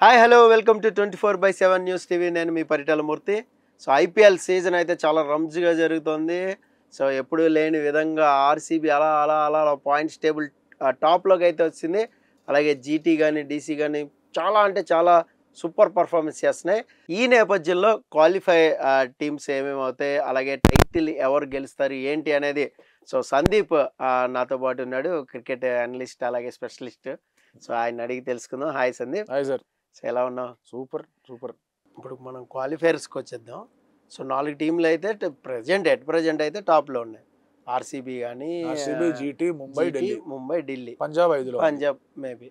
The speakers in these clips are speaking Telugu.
Hi hello welcome to 24/7 news TV. నేను మీ పరిటాల మూర్తి. సో ఐపీఎల్ సీజన్ అయితే చాలా రంజుగా జరుగుతోంది. సో ఎప్పుడూ లేని విధంగా ఆర్సీబీ అలా అలా అలా అలా పాయింట్స్ టేబుల్ టాప్లోకి అయితే వచ్చింది. అలాగే జీటీ కానీ డీసీ కానీ చాలా అంటే చాలా సూపర్ పర్ఫార్మెన్స్ చేస్తున్నాయి. ఈ నేపథ్యంలో క్వాలిఫై టీమ్స్ ఏమేమి అవుతాయి, అలాగే టైటిల్ ఎవరు గెలుస్తారు ఏంటి అనేది సో సందీప్ నాతో పాటు ఉన్నాడు, క్రికెట్ అనలిస్ట్ అలాగే స్పెషలిస్ట్. సో ఆయన అడిగి తెలుసుకుందాం. Hi Sandeep. Hi sir. So ఎలా ఉన్నావు? Super super. ఇప్పుడు మనం క్వాలిఫైయర్స్కి వచ్చేద్దాం. సో 4 టీంలు అయితే ప్రజెంట్ అయితే టాప్లో ఉన్నాయి. ఆర్సీబీ కానీ, ఆర్సీబీ, జీటీ, ముంబై, ఢిల్లీ, పంజాబ్ 5లో పంజాబ్ మేబీ.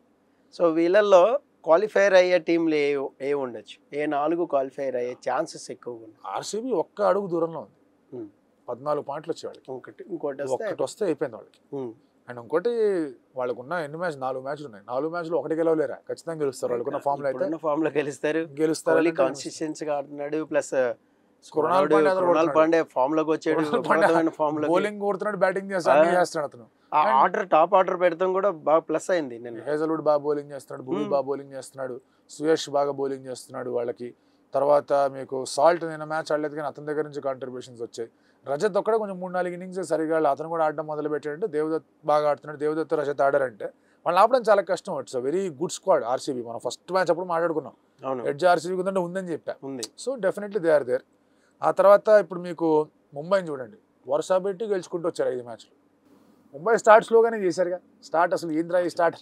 సో వీళ్ళల్లో క్వాలిఫైర్ అయ్యే టీంలు ఏ ఉండొచ్చు? ఏ 4 క్వాలిఫైర్ అయ్యే ఛాన్సెస్ ఎక్కువగా ఉన్నాయి? ఆర్సీబీ ఒక్క అడుగు దూరంలో ఉంది. 14 పాయింట్లు వచ్చే వాళ్ళకి. ఇంకోటి వస్తే అయిపోయింది వాళ్ళకి. అండ్ ఇంకోటి వాళ్ళకున్న ఎన్ని మ్యాచ్ 4 మ్యాచ్లు ఉన్నాయి. 4 మ్యాచ్లు ఒకటి గెలవలేరా? ఖచ్చితంగా గెలుస్తారు. వాళ్ళకున్న ఫామ్ లో అయితే గెలుస్తారు. కన్సిస్టెన్సీ ఆడుతున్నాడు. ప్లస్ కృణాల్ పాండే ఫామ్ లోకి వచ్చాడు. బౌలింగ్ కొడుతున్నాడు, బ్యాటింగ్ చేస్తాడు అతను. టాప్ ఆర్డర్ పెడతాం కూడా బాగా ప్లస్ అయింది. హేజల్వుడ్ బాగా బౌలింగ్ చేస్తున్నాడు, భూమి బాగా బౌలింగ్ చేస్తున్నాడు, సుయేష్ బాగా బౌలింగ్ చేస్తున్నాడు వాళ్ళకి. తర్వాత మీకు సాల్ట్ నిన్న మ్యాచ్ ఆడలేదు కానీ అతని దగ్గర నుంచి కాంట్రిబ్యూషన్స్ వచ్చాయి. రజత్ ఒక్కడే కొంచెం 3-4 ఇన్నింగ్స్ సరిగా అతను కూడా ఆడడం మొదలు పెట్టాడంటే. దేవదత్ బాగా ఆడుతున్నాడు. దేవదత్ రజత్ ఆడారంటే వాళ్ళు ఆపడం చాలా కష్టం. It's very good squad RCB. మనం ఫస్ట్ మ్యాచ్ అప్పుడు మాట్లాడుకున్నాం ఎడ్జ్ ఆర్సీబీ ఉందని చెప్పా. So definitely they are there. ఆ తర్వాత ఇప్పుడు మీకు ముంబైని చూడండి, వరుస పెట్టి గెలుచుకుంటూ వచ్చారు 5 మ్యాచ్లు. ముంబై స్టార్ట్ స్లోగానే చేశారుగా. స్టార్ట్ అసలు ఏంద్రా ఈ స్టార్ట్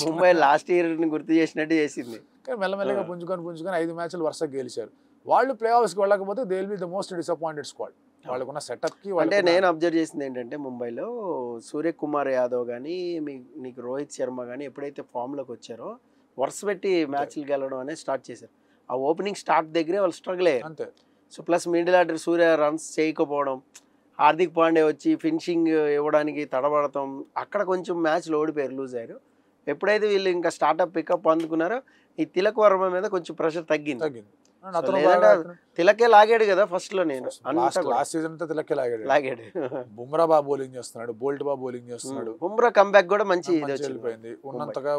ముంబై లాస్ట్ ఇయర్ గుర్తు చేసినట్టు చేసింది. కానీ మెల్లమెల్లగా పుంజుకొని 5 మ్యాచ్లు వరుసగా గెలిచారు. వాళ్ళు ప్లే ఆఫ్స్కి వెళ్ళకపోతే they will be the most disappointed squad. వాళ్ళకున్న సెటప్కి. అంటే నేను అబ్జర్వ్ చేసింది ఏంటంటే ముంబైలో సూర్యకుమార్ యాదవ్ కానీ నీకు రోహిత్ శర్మ కానీ ఎప్పుడైతే ఫామ్లోకి వచ్చారో వరుస పెట్టి మ్యాచ్లు గెలవడం అనేది స్టార్ట్ చేశారు. ఆ ఓపెనింగ్ స్టార్ట్ దగ్గరే వాళ్ళు స్ట్రగుల్ అయ్యారు అంతే. సో ప్లస్ మిడిల్ ఆర్డర్ సూర్య రన్స్ చేయకపోవడం, హార్దిక్ పాండే వచ్చి ఫినిషింగ్ ఇవ్వడానికి తడబడతాం, అక్కడ కొంచెం మ్యాచ్లు ఓడిపోయారు, లూజ్ అయ్యారు. ఎప్పుడైతే వీళ్ళు ఇంకా స్టార్ట్అప్ పికప్ అందుకున్నారో ఈ తిలక్ వర్మ మీద కొంచెం ప్రెషర్ తగ్గింది. తిలకే లాగాడు కదా ఫస్ట్ లో. నేను లాస్ట్ సీజన్ అంతా తిలకే లాగాడు. బుమ్రా బాగా బౌలింగ్ చేస్తున్నాడు, బోల్ట్ బాగా బౌలింగ్ చేస్తున్నాడు. బుమ్రా కంబ్యాక్ కూడా మంచి వెళ్ళిపోయింది.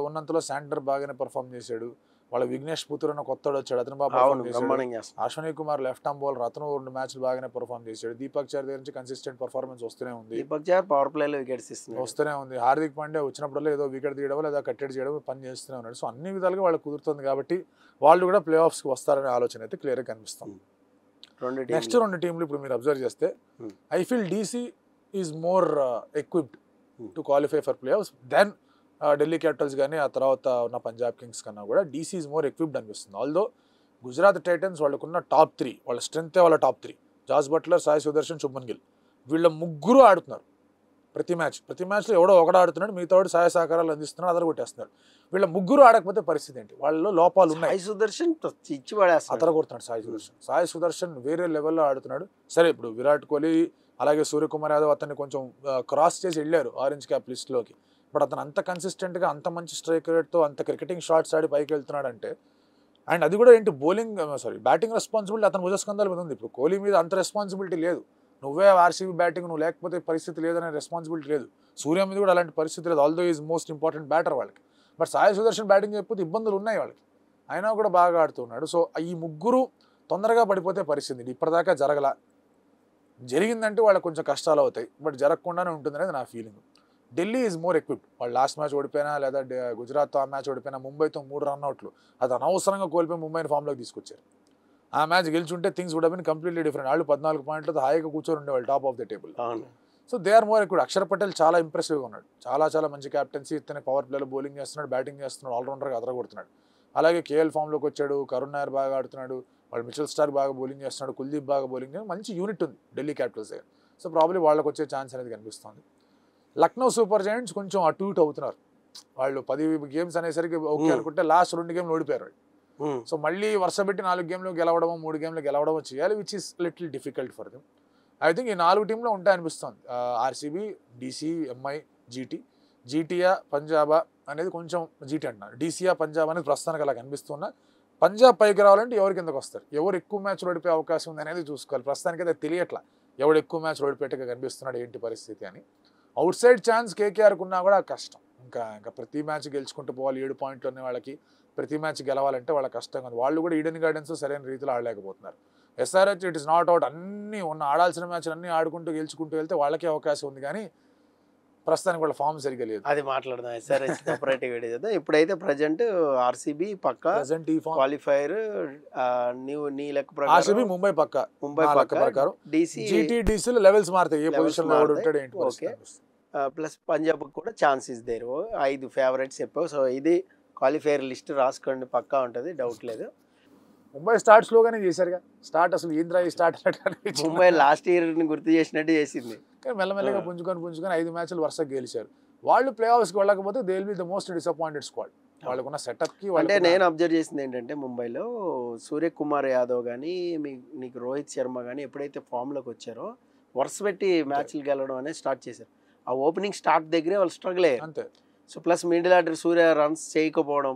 ఉన్నంతలో శాంటర్ బాగానే పర్ఫామ్ చేశాడు. వాళ్ళ విఘ్నేష్ పుత్తూర్ అన్న కొత్తడు వచ్చాడు, అతను బాగా పర్ఫామ్ చేశాడు. Ashwini Kumar left arm bowler, అతను 2 మ్యాచ్లు బాగానే పర్ఫామ్ చేశాడు. దీపక్ చహర్ దగ్గర నుంచి కన్సిస్టెంట్ పర్ఫార్మెన్స్ వస్తూనే ఉంది. దీపక్ చహర్ పవర్ ప్లే లో వికెట్స్ వస్తూనే ఉంది. హార్దిక్ పాండే వచ్చినప్పుడల్లా ఏదో వికెట్ తీయడం లేదా కట్టెడ్ చేయడం పని చేస్తూనే ఉన్నాడు. సో అన్ని విధాలుగా వాళ్ళకి కుదురుతుంది కాబట్టి వాళ్ళు కూడా ప్లే ఆఫ్స్కి వస్తారనే ఆలోచన అయితే క్లియర్గా కనిపిస్తుంది. నెక్స్ట్ 2 టీంలు ఇప్పుడు మీరు అబ్జర్వ్ చేస్తే I feel DC is more equipped to qualify for playoffs than Delhi Capitals కానీ ఆ తర్వాత ఉన్న పంజాబ్ కింగ్స్ కన్నా కూడా డీసీ ఈజ్ మోర్ ఎక్విప్డ్ అనిపిస్తుంది. ఆల్దో గుజరాత్ టైటన్స్ వాళ్ళకున్న టాప్ 3, వాళ్ళ స్ట్రెంగ్తే వాళ్ళ top 3 Jos Buttler, Sai Sudharsan, Shubman Gill. వీళ్ళ ముగ్గురు ఆడుతున్నారు ప్రతి మ్యాచ్లో. ఎవడో ఒకడు ఆడుతున్నాడు, మిగతావాడు సహాయ సహకారాలు అందిస్తున్నాడు, అదర కొట్టేస్తున్నాడు. వీళ్ళ ముగ్గురు ఆడకపోతే పరిస్థితి ఏంటి? వాళ్ళలో లోపాలు ఉన్నాయి. సాయి సుదర్శన్ అతర కొడుతున్నాడు. సాయి సుదర్శన్ వేరే లెవెల్లో ఆడుతున్నాడు. సరే ఇప్పుడు విరాట్ కోహ్లీ అలాగే సూర్యకుమార్ యాదవ్ అతన్ని కొంచెం క్రాస్ చేసి వెళ్ళారు ఆరెంజ్ క్యాప్ లిస్ట్లోకి. బట్ అతను అంత కన్సిస్టెంట్గా అంత మంచి స్ట్రైక్ రేట్తో అంత క్రికెటింగ్ షాట్స్ ఆడి పైకి వెళ్తున్నాడు అంటే, అండ్ అది కూడా ఏంటి బ్యాటింగ్ రెస్పాన్సిబిలిటీ అతను భుజస్కంధాల మీద ఉంది. ఇప్పుడు కోహ్లీ మీద అంత రెస్పాన్సిబిలిటీ లేదు. నువ్వే ఆర్సీబీ బ్యాటింగ్ నువ్వు లేకపోతే పరిస్థితి లేదనే రెస్పాన్సిబిలిటీ లేదు. సూర్య మీద కూడా అలాంటి పరిస్థితి లేదు. Although is most important batter వాళ్ళకి. బట్ సాయి సుదర్శన్ బ్యాటింగ్ చేయకపోతే ఇబ్బందులు ఉన్నాయి వాళ్ళకి. అయినా కూడా బాగా ఆడుతున్నాడు. సో ఈ ముగ్గురు తొందరగా పడిపోతే పరిస్థితి ఇప్పటిదాకా జరిగిందంటే వాళ్ళకి కొంచెం కష్టాలు అవుతాయి. బట్ జరగకుండానే ఉంటుంది అనేది నా feeling. Delhi is more equipped. వాళ్ళు లాస్ట్ మ్యాచ్ ఓడిపోయినా లేదా గుజరాత్తో ఆ మ్యాచ్ ఓడిపోయినా, ముంబైతో 3 రన్అట్లు అది అనవసరంగా కోల్పోయి ముంబైని ఫామ్లోకి తీసుకొచ్చారు. ఆ మ్యాచ్ గెలిచుంటే things would have been completely different. వాళ్ళు 14 పాయింట్లతో హాయిగా కూర్చొని ఉండేవాళ్ళు top of the table. So they are more equipped. Akshar Patel చాలా ఇంప్రెసివ్గా ఉన్నాడు. చాలా మంచి క్యాప్టెన్సీ. ఇతనే పవర్ ప్లేలో బౌలింగ్ చేస్తున్నాడు, బ్యాటింగ్ చేస్తున్నాడు, ఆల్రౌండర్గా అదరగొడుతున్నాడు. అలాగే కేఎల్ ఫామ్లోకి వచ్చాడు, కరుణ్ నాయర్ బాగా ఆడుతున్నాడు, వాళ్ళు మిచెల్ స్టార్క్ బాగా బౌలింగ్ చేస్తున్నాడు, కుల్దీప్ బాగా బౌలింగ్ చేస్తున్నాడు. మంచి యూనిట్ ఉంది ఢిల్లీ క్యాపిటల్స్ దగ్గర. సో ప్రాబ్లీ వాళ్ళకి వచ్చే ఛాన్స్ అనేది కనిపిస్తుంది. లక్నో సూపర్ జైంట్స్ కొంచెం అటు ఇటు అవుతున్నారు. వాళ్ళు 10 గేమ్స్ అనేసరికి ఓకే అనుకుంటే లాస్ట్ 2 గేమ్లు ఓడిపోయారు. సో మళ్ళీ వరుస పెట్టి 4 గేమ్లు గెలవడమో 3 గేమ్లు గెలవడమో చేయాలి, which is little difficult for them. I think ఈ 4 టీంలో ఉంటాయనిపిస్తుంది. ఆర్సీబీ, డీసీ, ఎంఐ, జీటీయా, పంజాబా అనేది కొంచెం జీటీ అంటున్నారు. డీసీయా, పంజాబ్ అనేది ప్రస్తుతానికి అలా కనిపిస్తున్నా. పంజాబ్ పైకి రావాలంటే ఎవరు కిందకు వస్తారు, ఎవరు ఎక్కువ మ్యాచ్లు ఓడిపోయే అవకాశం ఉంది అనేది చూసుకోవాలి. ప్రస్తుతానికి అయితే తెలియట్లా ఎవడు ఎక్కువ మ్యాచ్లు ఓడిపోయేట్టుగా కనిపిస్తున్నాడు ఏంటి పరిస్థితి అని. అవుట్ సైడ్ ఛాన్స్ కేకేఆర్కి ఉన్నా కూడా కష్టం. ఇంకా ప్రతి మ్యాచ్ గెలుచుకుంటూ పోవాలి. 7 పాయింట్లు ఉన్న వాళ్ళకి ప్రతి మ్యాచ్ గెలవాలంటే వాళ్ళ కష్టంగా ఉంది. వాళ్ళు కూడా ఈడెన్ గార్డెన్స్ సరైన రీతిలో ఆడలేకపోతున్నారు. SRH it is not out, అన్ని ఉన్న ఆడాల్సిన మ్యాచ్లు అన్ని ఆడుకుంటూ గెలుచుకుంటూ వెళ్తే వాళ్ళకే అవకాశం ఉంది, కానీ ప్రస్తుతానికి వాళ్ళ ఫామ్ సరిగ్గా లేదు. అది మాట్లాడదాం ఎస్ఆర్హెచ్ సెపరేట్ వీడియో చేద్దాం. ఇప్పుడైతే ప్రజెంట్ ఆర్సీబీ పక్కా ప్రెజెంట్ ఈ ఫామ్ క్వాలిఫైర్, నీ లెక్క ఆర్సీబీ ముంబై పక్క ముంబై లెక్క ప్రకారం డీసీ జీటీడీసీలో లెవెల్స్ మారుతాయి, ఏ పొజిషన్ లో ఎవడు ఉంటాడు ఏంటి ఓకే. ప్లస్ పంజాబ్ కూడా ఛాన్సెస్ దేరు. 5 ఫేవరెట్స్ చెప్పావు. సో ఇది క్వాలిఫైర్ లిస్ట్ రాసుకోండి, పక్కా ఉంటుంది, డౌట్ లేదు. ముంబై స్టార్ట్ స్లోగానే చేశారుగా, స్టార్ట్ అసలు ఏంద్రా ఈ స్టార్ట్ ముంబై లాస్ట్ ఇయర్ గుర్తు చేసినట్టు చేసింది, కానీ మెల్లమెల్లగా పుంజుకొని 5 మ్యాచ్లు వరుసగా గెలిచారు. వాళ్ళు ప్లే ఆఫ్స్కి వెళ్ళకపోతే they will be the most disappointed squad. వాళ్ళకున్న సెటప్కి అంటే నేను అబ్జర్వ్ చేసింది ఏంటంటే ముంబైలో సూర్యకుమార్ యాదవ్ కానీ నీకు రోహిత్ శర్మ కానీ ఎప్పుడైతే ఫామ్లోకి వచ్చారో వరుస పెట్టి మ్యాచ్లు గెలవడం అనేది స్టార్ట్ చేశారు. ఆ ఓపెనింగ్ స్టార్ట్ దగ్గరే వాళ్ళు స్ట్రగుల్ అయ్యారు అంతే. సో ప్లస్ మిడిల్ ఆర్డర్ సూర్య రన్స్ చేయకపోవడం,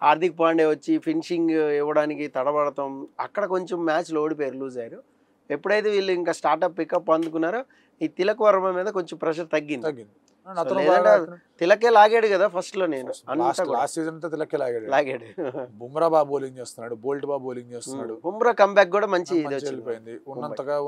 హార్దిక్ పాండే వచ్చి ఫినిషింగ్ ఇవ్వడానికి తడబడతాం, అక్కడ కొంచెం మ్యాచ్లు ఓడిపోయారు, లూజ్ అయ్యారు. ఎప్పుడైతే వీళ్ళు ఇంకా స్టార్ట్అప్ పికప్ అందుకున్నారో ఈ తిలక్ వర్మ మీద కొంచెం ప్రెషర్ తగ్గింది. తిలకే లాగాడు కదా ఫస్ట్ లో, నేను లాస్ట్ సీజన్ అంతా తిలకే లాగాడు. బుమ్రా బాగా బౌలింగ్ చేస్తున్నాడు, బోల్ట్ బాగా బౌలింగ్ చేస్తున్నాడు, బుమ్రా కంబ్యాక్ కూడా మంచి వెళ్ళిపోయింది.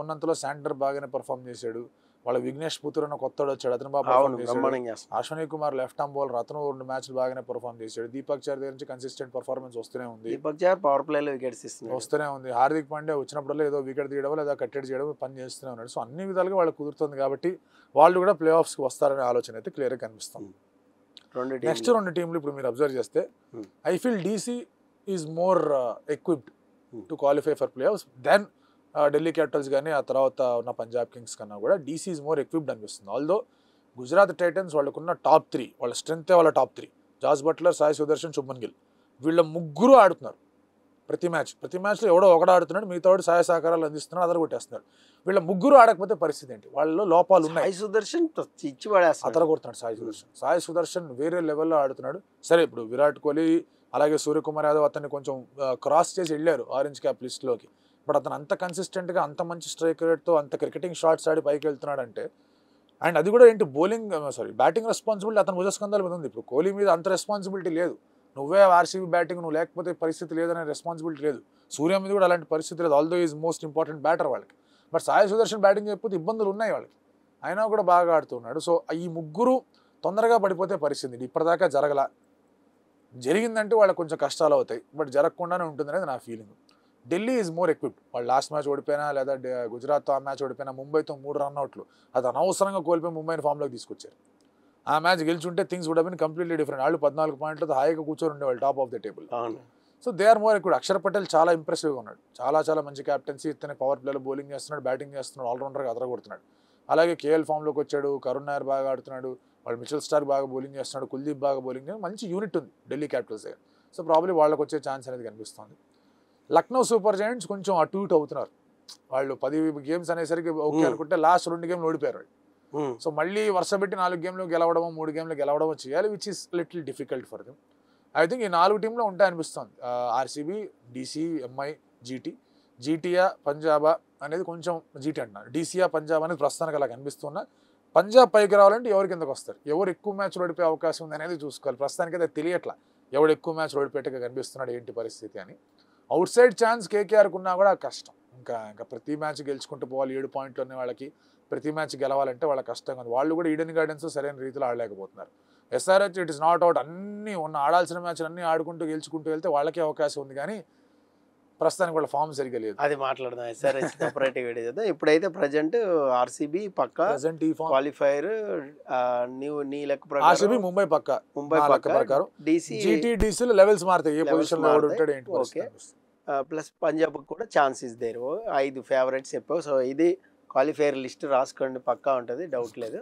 ఉన్నంతలో శాంటర్ బాగానే పర్ఫామ్ చేశాడు. వాళ్ళ విఘ్నేష్ పుత్తూర్ అన్న కొత్తడు వచ్చాడు, అతను బాగా పర్ఫామ్ చేశాడు. Ashwini Kumar left arm bowler, అతను 2 మ్యాచ్లు బాగానే పర్ఫామ్ చేశాడు. దీపక్ చార్ దగ్గర నుంచి కన్సిస్టెంట్ పర్ఫార్మెన్స్ వస్తూనే ఉంది. దీపక్ చార్ పవర్ ప్లే లో వికెట్స్ వస్తూనే ఉంది. హార్దిక్ పాండే వచ్చినప్పుడల్లా ఏదో వికెట్ తీయడం లేదా కట్టెడ్ చేయడం పని చేస్తూనే ఉన్నాడు. సో అన్ని విధాలుగా వాళ్ళు కుదురుతుంది కాబట్టి వాళ్ళు కూడా ప్లే ఆఫ్స్కి వస్తారనే ఆలోచన అయితే క్లియర్గా కనిపిస్తుంది. నెక్స్ట్ 2 టీంలు ఇప్పుడు మీరు అబ్జర్వ్ చేస్తే I feel DC is more equipped to qualify for playoffs than Delhi Capitals కానీ ఆ తర్వాత ఉన్న పంజాబ్ కింగ్స్ కన్నా కూడా డీసీ ఈజ్ మోర్ ఎక్విప్డ్ అనిపిస్తుంది. ఆల్దో గుజరాత్ టైటన్స్ వాళ్ళకున్న టాప్ 3, వాళ్ళ స్ట్రెంగ్తే వాళ్ళ top 3, Jos Buttler, Sai Sudharsan, Shubman Gill, వీళ్ళ ముగ్గురు ఆడుతున్నారు ప్రతి మ్యాచ్లో. ఎవడో ఒకడు ఆడుతున్నాడు, మిగతా వాడు సహాయ సహకారాలు అందిస్తున్నాడు, అదర కొట్టేస్తున్నారు. వీళ్ళ ముగ్గురు ఆడకపోతే పరిస్థితి ఏంటి? వాళ్ళలో లోపాలు ఉన్నాయి. సాయి సుదర్శన్ ఇచ్చి పడేస్తాడు, అతర కొడుతున్నాడు. సాయి సుదర్శన్ వేరే లెవెల్లో ఆడుతున్నాడు. సరే ఇప్పుడు విరాట్ కోహ్లీ అలాగే సూర్యకుమార్ యాదవ్ అతన్ని కొంచెం క్రాస్ చేసి వెళ్ళారు ఆరెంజ్ క్యాప్ లిస్ట్లోకి. బట్ అతను అంత కన్సిస్టెంట్గా అంత మంచి స్ట్రైక్ రేట్తో అంత క్రికెటింగ్ షాట్స్ ఆడి పైకి వెళ్తున్నాడు అంటే, అండ్ అది కూడా ఏంటి బ్యాటింగ్ రెస్పాన్సిబిలిటీ అతను భుజస్కంధాల మీద ఉంది. ఇప్పుడు కోహ్లీ మీద అంత రెస్పాన్సిబిలిటీ లేదు. నువ్వే ఆర్సీబీ బ్యాటింగ్ నువ్వు లేకపోతే పరిస్థితి లేదనే రెస్పాన్సిబిలిటీ లేదు. సూర్య మీద కూడా అలాంటి పరిస్థితి లేదు, although is most important batter వాళ్ళకి. బట్ సాయి సుదర్శన్ బ్యాటింగ్ చేయకపోతే ఇబ్బందులు ఉన్నాయి వాళ్ళకి, అయినా కూడా బాగా ఆడుతున్నాడు. సో ఈ ముగ్గురు తొందరగా పడిపోతే పరిస్థితి ఇప్పటిదాకా జరిగిందంటే వాళ్ళకి కొంచెం కష్టాలు అవుతాయి, బట్ జరగకుండానే ఉంటుంది అనేది నా feeling. Delhi is more equipped. వాళ్ళు లాస్ట్ మ్యాచ్ ఓడిపోయినా లేదా గుజరాత్తో ఆ మ్యాచ్ ఓడిపోయినా ముంబైతో 3 రన్అట్లు అది అనవసరంగా కోల్పోయి ముంబైని ఫామ్లోకి తీసుకొచ్చారు. ఆ మ్యాచ్ గెలుచుంటే things would have been completely different. వాళ్ళు 14 పాయింట్లతో హాయిగా కూర్చొని ఉండేవాళ్ళు top of the table. So they are more equipped. Akshar Patel చాలా ఇంప్రెసివ్గా ఉన్నాడు, చాలా మంచి క్యాప్టెన్సీ, ఇతనే పవర్ ప్లేలో బౌలింగ్ చేస్తున్నాడు, బ్యాటింగ్ చేస్తున్నాడు, ఆల్రౌండర్గా అదరగొడుతున్నాడు. అలాగే కేఎల్ ఫామ్లోకి వచ్చాడు, కరుణ్ నాయర్ బాగా ఆడుతున్నాడు, వాళ్ళు మిచెల్ స్టార్క్ బాగా బౌలింగ్ చేస్తున్నాడు, కుల్దీప్ బాగా బౌలింగ్ చేస్తున్నాడు. మంచి యూనిట్ ఉంది ఢిల్లీ క్యాపిటల్స్ దగ్గర. సో ప్రాబ్లీ వాళ్ళకి వచ్చే ఛాన్స్ అనేది కనిపిస్తుంది. లక్నో సూపర్ జైంట్స్ కొంచెం అటు ఇటు అవుతున్నారు. వాళ్ళు 10 గేమ్స్ అనేసరికి ఓకే అనుకుంటే లాస్ట్ 2 గేమ్లు ఓడిపోయారు వాళ్ళు. సో మళ్ళీ వరుస పెట్టి 4 గేమ్లు గెలవడమో 3 గేమ్లు గెలవడమో చేయాలి, which is little difficult for them. I think ఈ 4 టీంలో ఉంటాయి అనిపిస్తుంది. ఆర్సీబీ, డీసీ, ఎంఐ, జీటీయా, పంజాబా అనేది కొంచెం జీటీ అంటున్నారు, డీసీయా, పంజాబ్ అనేది ప్రస్తుతానికి అలా కనిపిస్తున్నా. పంజాబ్ పైకి రావాలంటే ఎవరు కిందకు వస్తారు, ఎవరు ఎక్కువ మ్యాచ్లు ఓడిపోయే అవకాశం ఉంది అనేది చూసుకోవాలి. ప్రస్తుతానికి అయితే తెలియట్లా ఎవడు ఎక్కువ మ్యాచ్లు ఓడిపోయేట్టుగా కనిపిస్తున్నాడు ఏంటి పరిస్థితి అని. అవుట్ సైడ్ ఛాన్స్ కేకేఆర్కి ఉన్నా కూడా కష్టం. ఇంకా ప్రతి మ్యాచ్ గెలుచుకుంటూ పోవాలి. 7 పాయింట్లు ఉన్న వాళ్ళకి ప్రతి మ్యాచ్ గెలవాలంటే వాళ్ళ కష్టంగా ఉంది. వాళ్ళు కూడా ఈడెన్ గార్డెన్స్ సరైన రీతిలో ఆడలేకపోతున్నారు. SRH it is not out, అన్ని ఉన్న ఆడాల్సిన మ్యాచ్లు అన్ని ఆడుకుంటూ గెలుచుకుంటూ వెళ్తే వాళ్ళకే అవకాశం ఉంది, కానీ ప్రస్తుతానికి వాళ్ళ ఫామ్ సరిగ్గా లేదు. అది మాట్లాడదాం ఎస్ఆర్హెచ్ సెపరేట్ వీడియో చేద్దాం. ఇప్పుడైతే ప్రజెంట్ ఆర్సీబీ పక్కా క్వాలిఫైర్, నీ లెక్క ప్రకారం ఆర్సీబీ ముంబై లెక్క ప్రకారం డీసీ జీటీడీసీలో లెవెల్స్ మారుతాయి, ఏ పొజిషన్ లో ఎవడు ఉంటాడు ఏంటి. ఓకే. ప్లస్ పంజాబ్ కూడా ఛాన్సెస్ దేరు. 5 ఫేవరెట్స్ చెప్పావు. సో ఇది క్వాలిఫైర్ లిస్ట్ రాసుకోండి, పక్కా ఉంటుంది, డౌట్ లేదు.